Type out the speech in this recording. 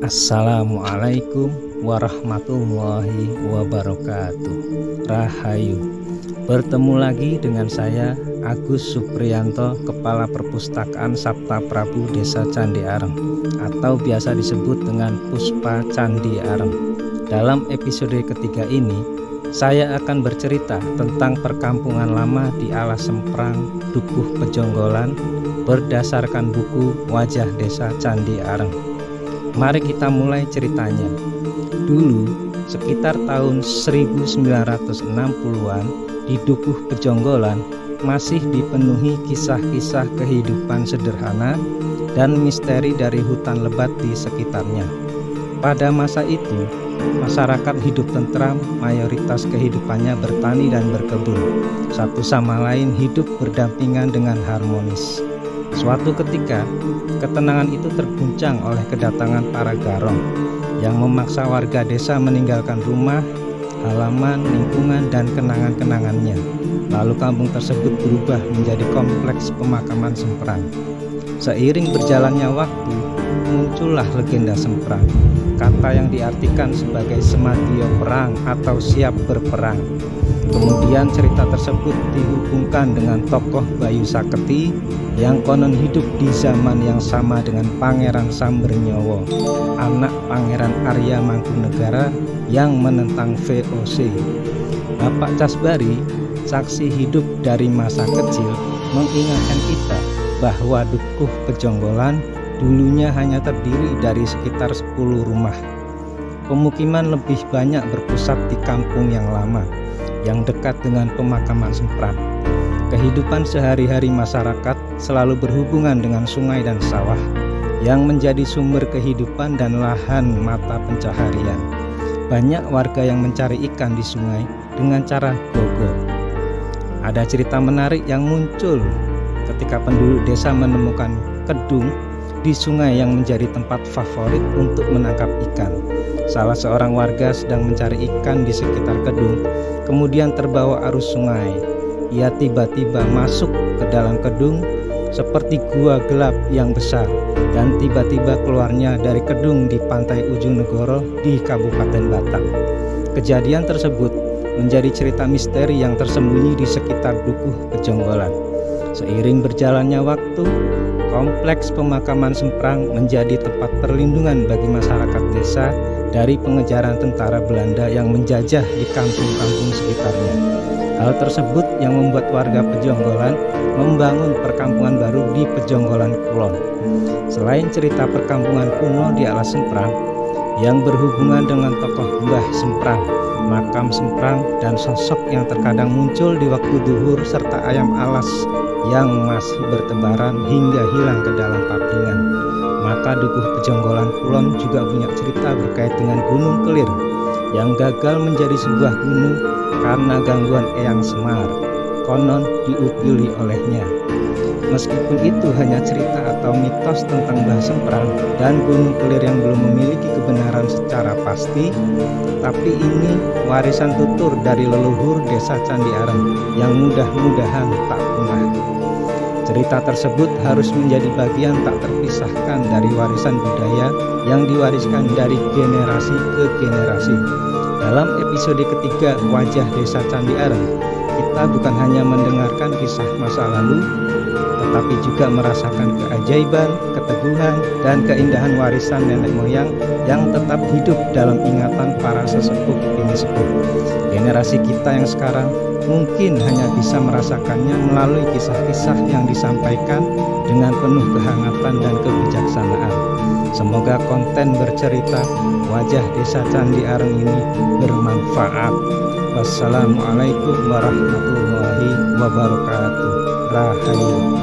Assalamualaikum warahmatullahi wabarakatuh. Rahayu. Bertemu lagi dengan saya Agus Supriyanto, Kepala Perpustakaan Sabta Prabu Desa Candi Areng atau biasa disebut dengan Puspa Candi Areng. Dalam episode ketiga ini saya akan bercerita tentang perkampungan lama di Alas Semprang, Dukuh Pejonggolan berdasarkan buku Wajah Desa Candi Areng. Mari kita mulai ceritanya. Dulu, sekitar tahun 1960-an, di Dukuh Pejonggolan masih dipenuhi kisah-kisah kehidupan sederhana dan misteri dari hutan lebat di sekitarnya. Pada masa itu, masyarakat hidup tentram, mayoritas kehidupannya bertani dan berkebun. Satu sama lain hidup berdampingan dengan harmonis. Suatu ketika, ketenangan itu terguncang oleh kedatangan para garong yang memaksa warga desa meninggalkan rumah, halaman, lingkungan, dan kenangan-kenangannya. Lalu kampung tersebut berubah menjadi kompleks pemakaman Semprang. Seiring berjalannya waktu, muncullah legenda Semprang, kata yang diartikan sebagai sematio perang atau siap berperang. Kemudian cerita tersebut dihubungkan dengan tokoh Bayu Saketi yang konon hidup di zaman yang sama dengan Pangeran Sambernyowo, anak Pangeran Arya Mangkunegara yang menentang VOC. Bapak Casbari, saksi hidup dari masa kecil, mengingatkan kita bahwa Dukuh Pejonggolan dulunya hanya terdiri dari sekitar 10 rumah. Pemukiman lebih banyak berpusat di kampung yang lama yang dekat dengan pemakaman Semprang. Kehidupan sehari-hari masyarakat selalu berhubungan dengan sungai dan sawah yang menjadi sumber kehidupan dan lahan mata pencaharian. Banyak warga yang mencari ikan di sungai dengan cara gogo. Ada cerita menarik yang muncul ketika penduduk desa menemukan kedung di sungai yang menjadi tempat favorit untuk menangkap ikan. Salah seorang warga sedang mencari ikan di sekitar kedung, kemudian terbawa arus sungai. Ia tiba-tiba masuk ke dalam kedung seperti gua gelap yang besar, dan tiba-tiba keluarnya dari kedung di pantai Ujung Negoro di Kabupaten Batang. Kejadian tersebut menjadi cerita misteri yang tersembunyi di sekitar Dukuh Pejonggolan. Seiring berjalannya waktu, kompleks pemakaman Semprang menjadi tempat perlindungan bagi masyarakat desa dari pengejaran tentara Belanda yang menjajah di kampung-kampung sekitarnya. Hal tersebut yang membuat warga Pejonggolan membangun perkampungan baru di Pejonggolan Kulon. Selain cerita perkampungan kuno di Alas Semprang yang berhubungan dengan tokoh Mbah Semprang, makam Semprang, dan sosok yang terkadang muncul di waktu duhur serta ayam alas yang masih bertebaran hingga hilang ke dalam papringan, maka Dukuh Pejonggolan Kulon juga punya cerita berkait dengan Gunung Kelir yang gagal menjadi sebuah gunung karena gangguan Eyang Semar, konon diupili olehnya. Meskipun itu hanya cerita atau mitos tentang Mbah Semprang dan Gunung Kelir yang belum memiliki kebenaran secara pasti, tapi ini warisan tutur dari leluhur Desa Candi Areng yang mudah-mudahan tak punah. Cerita tersebut harus menjadi bagian tak terpisahkan dari warisan budaya yang diwariskan dari generasi ke generasi. Dalam episode ketiga Wajah Desa Candi Areng, kita bukan hanya mendengarkan kisah masa lalu, tetapi juga merasakan keajaiban, keteguhan, dan keindahan warisan nenek moyang yang tetap hidup dalam ingatan para sesepuh bini sepuh. Generasi kita yang sekarang mungkin hanya bisa merasakannya melalui kisah-kisah yang disampaikan dengan penuh kehangatan dan kebijaksanaan. Semoga konten bercerita Wajah Desa Candi Areng ini bermanfaat. Wassalamualaikum warahmatullahi wabarakatuh. Rahayu.